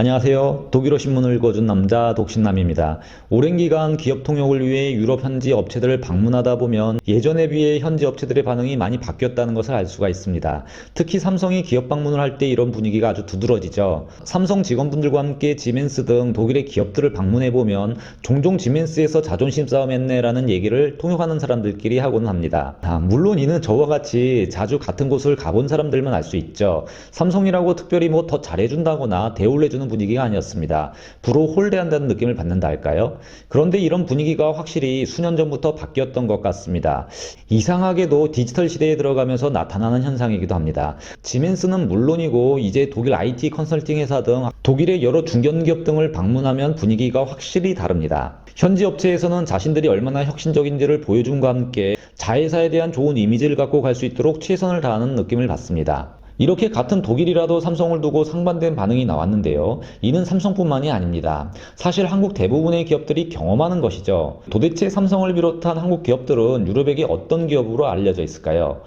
안녕하세요. 독일어 신문을 읽어준 남자 독신남입니다. 오랜 기간 기업 통역을 위해 유럽 현지 업체들을 방문하다 보면 예전에 비해 현지 업체들의 반응이 많이 바뀌었다는 것을 알 수가 있습니다. 특히 삼성이 기업 방문을 할 때 이런 분위기가 아주 두드러지죠. 삼성 직원분들과 함께 지멘스 등 독일의 기업들을 방문해 보면 종종 지멘스에서 자존심 싸움 했네라는 얘기를 통역하는 사람들끼리 하고는 합니다. 물론 이는 저와 같이 자주 같은 곳을 가본 사람들만 알 수 있죠. 삼성이라고 특별히 뭐 더 잘해준다거나 대우를 해주는 분위기가 아니었습니다. 부로 홀대한다는 느낌을 받는다 할까요? 그런데 이런 분위기가 확실히 수년 전부터 바뀌었던 것 같습니다. 이상하게도 디지털 시대에 들어가면서 나타나는 현상이기도 합니다. 지멘스는 물론이고 이제 독일 IT 컨설팅 회사 등 독일의 여러 중견기업 등을 방문하면 분위기가 확실히 다릅니다. 현지 업체에서는 자신들이 얼마나 혁신적인지를 보여줌과 함께 자회사에 대한 좋은 이미지를 갖고 갈 수 있도록 최선을 다하는 느낌을 받습니다. 이렇게 같은 독일이라도 삼성을 두고 상반된 반응이 나왔는데요. 이는 삼성뿐만이 아닙니다. 사실 한국 대부분의 기업들이 경험하는 것이죠. 도대체 삼성을 비롯한 한국 기업들은 유럽에게 어떤 기업으로 알려져 있을까요?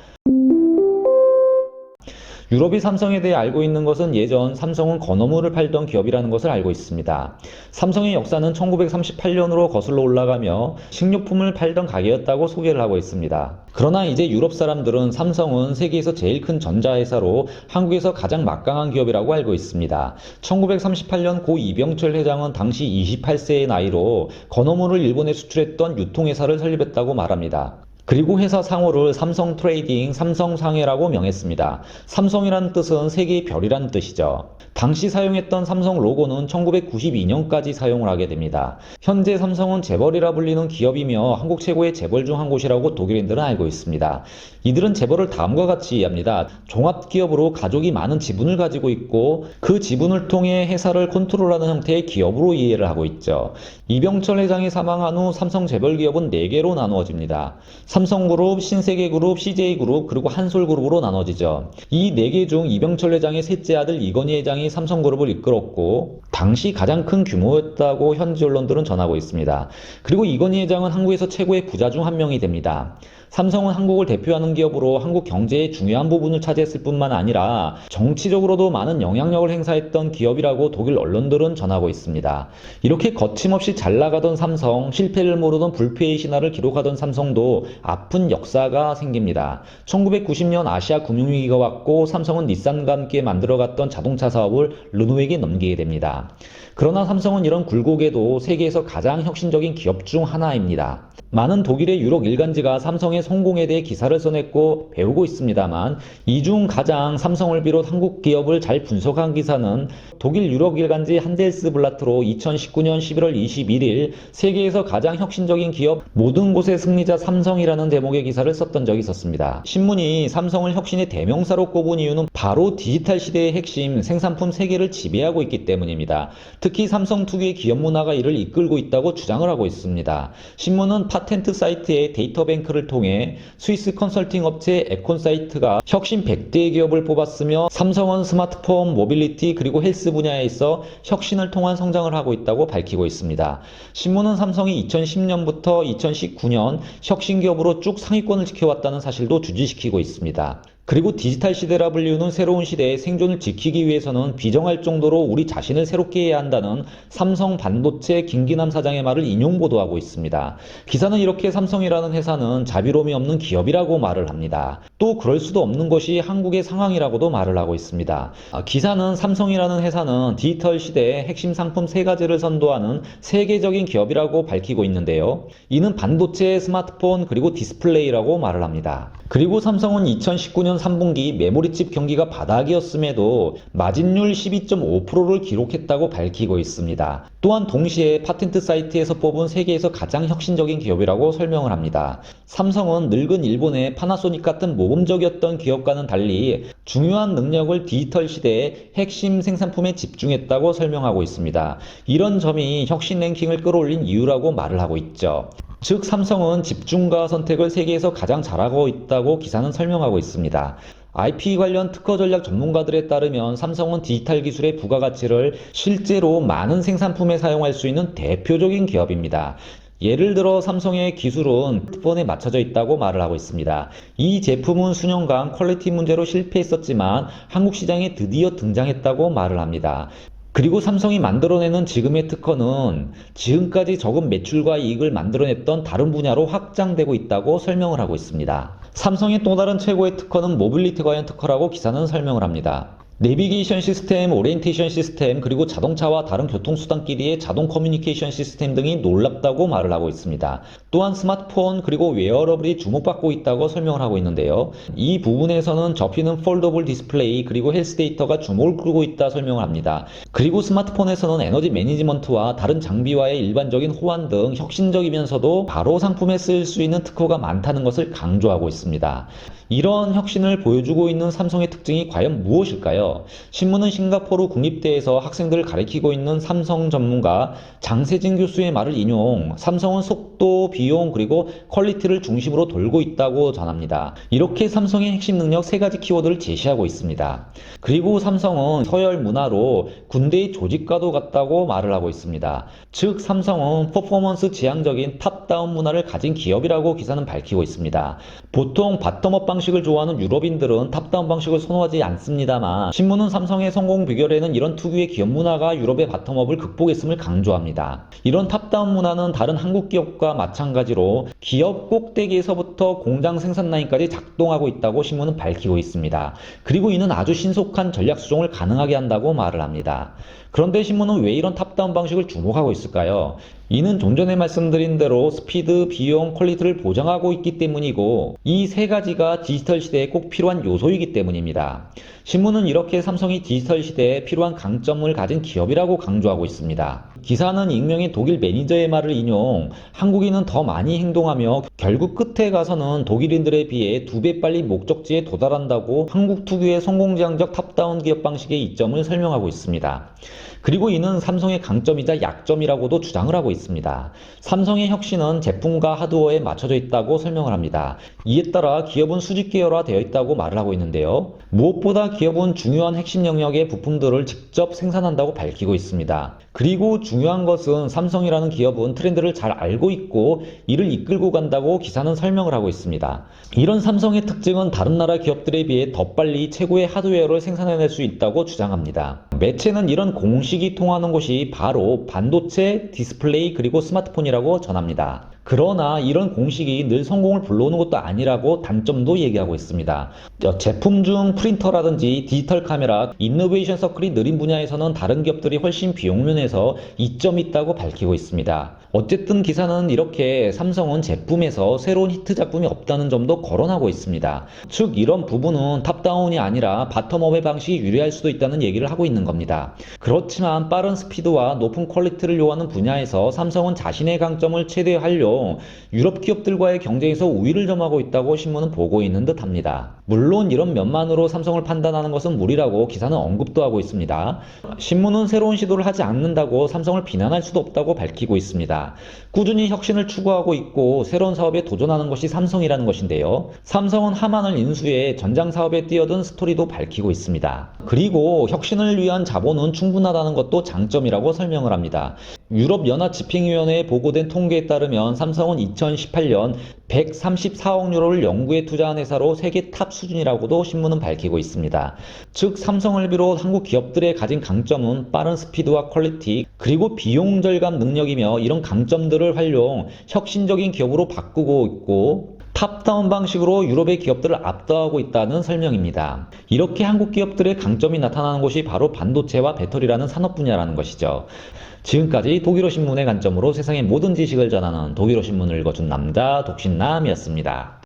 유럽이 삼성에 대해 알고 있는 것은 예전 삼성은 건어물을 팔던 기업이라는 것을 알고 있습니다. 삼성의 역사는 1938년으로 거슬러 올라가며 식료품을 팔던 가게였다고 소개를 하고 있습니다. 그러나 이제 유럽 사람들은 삼성은 세계에서 제일 큰 전자회사로 한국에서 가장 막강한 기업이라고 알고 있습니다. 1938년 고 이병철 회장은 당시 28세의 나이로 건어물을 일본에 수출했던 유통회사를 설립했다고 말합니다. 그리고 회사 상호를 삼성 트레이딩, 삼성상해라고 명했습니다. 삼성이란 뜻은 세계의 별이란 뜻이죠. 당시 사용했던 삼성 로고는 1992년까지 사용을 하게 됩니다. 현재 삼성은 재벌이라 불리는 기업이며 한국 최고의 재벌 중 한 곳이라고 독일인들은 알고 있습니다. 이들은 재벌을 다음과 같이 이해합니다. 종합기업으로 가족이 많은 지분을 가지고 있고 그 지분을 통해 회사를 컨트롤하는 형태의 기업으로 이해를 하고 있죠. 이병철 회장이 사망한 후 삼성 재벌기업은 4개로 나누어집니다. 삼성그룹, 신세계그룹, CJ그룹, 그리고 한솔그룹으로 나눠지죠. 이 4개 중 이병철 회장의 셋째 아들 이건희 회장이 삼성그룹을 이끌었고 당시 가장 큰 규모였다고 현지 언론들은 전하고 있습니다. 그리고 이건희 회장은 한국에서 최고의 부자 중 한 명이 됩니다. 삼성은 한국을 대표하는 기업으로 한국 경제의 중요한 부분을 차지했을 뿐만 아니라 정치적으로도 많은 영향력을 행사했던 기업이라고 독일 언론들은 전하고 있습니다. 이렇게 거침없이 잘 나가던 삼성, 실패를 모르던 불패의 신화를 기록하던 삼성도 아픈 역사가 생깁니다. 1990년 아시아 금융위기가 왔고 삼성은 닛산과 함께 만들어갔던 자동차 사업을 르노에게 넘기게 됩니다. 그러나 삼성은 이런 굴곡에도 세계에서 가장 혁신적인 기업 중 하나입니다. 많은 독일의 유력 일간지가 삼성의 성공에 대해 기사를 써냈고 배우고 있습니다만 이 중 가장 삼성을 비롯 한국 기업을 잘 분석한 기사는 독일 유력 일간지 한델스블라트로 2019년 11월 21일 세계에서 가장 혁신적인 기업 모든 곳의 승리자 삼성이라는 제목의 기사를 썼던 적이 있었습니다. 신문이 삼성을 혁신의 대명사로 꼽은 이유는 바로 디지털 시대의 핵심 생산품 세계를 지배하고 있기 때문입니다. 특히 삼성 특유의 기업 문화가 이를 이끌고 있다고 주장을 하고 있습니다. 신문은 파텐트 사이트의 데이터뱅크를 통해 스위스 컨설팅 업체 에콘사이트가 혁신 100대 기업을 뽑았으며 삼성은 스마트폰, 모빌리티 그리고 헬스 분야에 있어 혁신을 통한 성장을 하고 있다고 밝히고 있습니다. 신문은 삼성이 2010년부터 2019년 혁신 기업으로 쭉 상위권을 지켜왔다는 사실도 주지시키고 있습니다. 그리고 디지털 시대라 불리우는 새로운 시대의 생존을 지키기 위해서는 비정할 정도로 우리 자신을 새롭게 해야 한다는 삼성 반도체 김기남 사장의 말을 인용 보도하고 있습니다. 기사는 이렇게 삼성이라는 회사는 자비로움이 없는 기업이라고 말을 합니다. 또 그럴 수도 없는 것이 한국의 상황이라고도 말을 하고 있습니다. 기사는 삼성이라는 회사는 디지털 시대의 핵심 상품 3가지를 선도하는 세계적인 기업이라고 밝히고 있는데요. 이는 반도체, 스마트폰 그리고 디스플레이라고 말을 합니다. 그리고 삼성은 2019년 3분기 메모리칩 경기가 바닥이었음에도 마진율 12.5%를 기록했다고 밝히고 있습니다. 또한 동시에 파텐트 사이트에서 뽑은 세계에서 가장 혁신적인 기업이라고 설명을 합니다. 삼성은 늙은 일본의 파나소닉 같은 모범적이었던 기업과는 달리 중요한 능력을 디지털 시대의 핵심 생산품에 집중했다고 설명하고 있습니다. 이런 점이 혁신 랭킹을 끌어올린 이유라고 말을 하고 있죠. 즉 삼성은 집중과 선택을 세계에서 가장 잘하고 있다고 기사는 설명하고 있습니다. IP 관련 특허 전략 전문가들에 따르면 삼성은 디지털 기술의 부가가치를 실제로 많은 생산품에 사용할 수 있는 대표적인 기업입니다. 예를 들어 삼성의 기술은 스마트폰에 맞춰져 있다고 말을 하고 있습니다. 이 제품은 수년간 퀄리티 문제로 실패했었지만 한국 시장에 드디어 등장했다고 말을 합니다. 그리고 삼성이 만들어내는 지금의 특허는 지금까지 적은 매출과 이익을 만들어냈던 다른 분야로 확장되고 있다고 설명을 하고 있습니다. 삼성의 또 다른 최고의 특허는 모빌리티 관련 특허라고 기사는 설명을 합니다. 내비게이션 시스템, 오리엔테이션 시스템, 그리고 자동차와 다른 교통수단끼리의 자동 커뮤니케이션 시스템 등이 놀랍다고 말을 하고 있습니다. 또한 스마트폰 그리고 웨어러블이 주목받고 있다고 설명을 하고 있는데요. 이 부분에서는 접히는 폴더블 디스플레이 그리고 헬스 데이터가 주목을 끌고 있다 설명을 합니다. 그리고 스마트폰에서는 에너지 매니지먼트와 다른 장비와의 일반적인 호환 등 혁신적이면서도 바로 상품에 쓰일 수 있는 특허가 많다는 것을 강조하고 있습니다. 이런 혁신을 보여주고 있는 삼성의 특징이 과연 무엇일까요? 신문은 싱가포르 국립대에서 학생들을 가르치고 있는 삼성 전문가 장세진 교수의 말을 인용, 삼성은 속도, 비용, 그리고 퀄리티를 중심으로 돌고 있다고 전합니다. 이렇게 삼성의 핵심 능력 3가지 키워드를 제시하고 있습니다. 그리고 삼성은 서열 문화로 군대의 조직과도 같다고 말을 하고 있습니다. 즉 삼성은 퍼포먼스 지향적인 탑다운 문화를 가진 기업이라고 기사는 밝히고 있습니다. 보통 바텀업 방식을 좋아하는 유럽인들은 탑다운 방식을 선호하지 않습니다만 신문은 삼성의 성공 비결에는 이런 특유의 기업 문화가 유럽의 바텀업을 극복했음을 강조합니다. 이런 탑다운 문화는 다른 한국 기업과 마찬가지로 기업 꼭대기에서부터 공장 생산 라인까지 작동하고 있다고 신문은 밝히고 있습니다. 그리고 이는 아주 신속한 전략 수정을 가능하게 한다고 말을 합니다. 그런데 신문은 왜 이런 탑다운 방식을 주목하고 있을까요? 이는 좀 전에 말씀드린 대로 스피드, 비용, 퀄리티를 보장하고 있기 때문이고 이 3가지가 디지털 시대에 꼭 필요한 요소이기 때문입니다. 신문은 이렇게 삼성이 디지털 시대에 필요한 강점을 가진 기업이라고 강조하고 있습니다. 기사는 익명의 독일 매니저의 말을 인용, 한국인은 더 많이 행동하며 결국 끝에 가서는 독일인들에 비해 2배 빨리 목적지에 도달한다고 한국 특유의 성공지향적 탑다운 기업 방식의 이점을 설명하고 있습니다. 그리고 이는 삼성의 강점이자 약점이라고도 주장을 하고 있습니다. 삼성의 혁신은 제품과 하드웨어에 맞춰져 있다고 설명을 합니다. 이에 따라 기업은 수직 계열화되어 있다고 말을 하고 있는데요. 무엇보다 기업은 중요한 핵심 영역의 부품들을 직접 생산한다고 밝히고 있습니다. 그리고 중요한 것은 삼성이라는 기업은 트렌드를 잘 알고 있고 이를 이끌고 간다고 기사는 설명을 하고 있습니다. 이런 삼성의 특징은 다른 나라 기업들에 비해 더 빨리 최고의 하드웨어를 생산해낼 수 있다고 주장합니다. 매체는 이런 공식이 통하는 곳이 바로 반도체, 디스플레이 그리고 스마트폰이라고 전합니다. 그러나 이런 공식이 늘 성공을 불러오는 것도 아니라고 단점도 얘기하고 있습니다. 제품 중 프린터라든지 디지털 카메라, 이노베이션 서클이 느린 분야에서는 다른 기업들이 훨씬 비용면에서 이점이 있다고 밝히고 있습니다. 어쨌든 기사는 이렇게 삼성은 제품에서 새로운 히트 작품이 없다는 점도 거론하고 있습니다. 즉 이런 부분은 탑다운이 아니라 바텀업의 방식이 유리할 수도 있다는 얘기를 하고 있는 겁니다. 그렇지만 빠른 스피드와 높은 퀄리티를 요하는 분야에서 삼성은 자신의 강점을 최대화하려 유럽 기업들과의 경쟁에서 우위를 점하고 있다고 신문은 보고 있는 듯 합니다. 물론 이런 면만으로 삼성을 판단하는 것은 무리라고 기사는 언급도 하고 있습니다. 신문은 새로운 시도를 하지 않는다고 삼성을 비난할 수도 없다고 밝히고 있습니다. 꾸준히 혁신을 추구하고 있고 새로운 사업에 도전하는 것이 삼성이라는 것인데요. 삼성은 하만을 인수해 전장 사업에 뛰어든 스토리도 밝히고 있습니다. 그리고 혁신을 위한 자본은 충분하다는 것도 장점이라고 설명을 합니다. 유럽연합집행위원회에 보고된 통계에 따르면 삼성은 2018년 134억 유로를 연구에 투자한 회사로 세계 탑 수준이라고도 신문은 밝히고 있습니다. 즉 삼성을 비롯 한국 기업들의 가진 강점은 빠른 스피드와 퀄리티 그리고 비용 절감 능력이며 이런 강점들을 활용 혁신적인 기업으로 바꾸고 있고 탑다운 방식으로 유럽의 기업들을 압도하고 있다는 설명입니다. 이렇게 한국 기업들의 강점이 나타나는 곳이 바로 반도체와 배터리라는 산업 분야라는 것이죠. 지금까지 독일어 신문의 관점으로 세상의 모든 지식을 전하는 독일어 신문을 읽어준 남자 독신남이었습니다.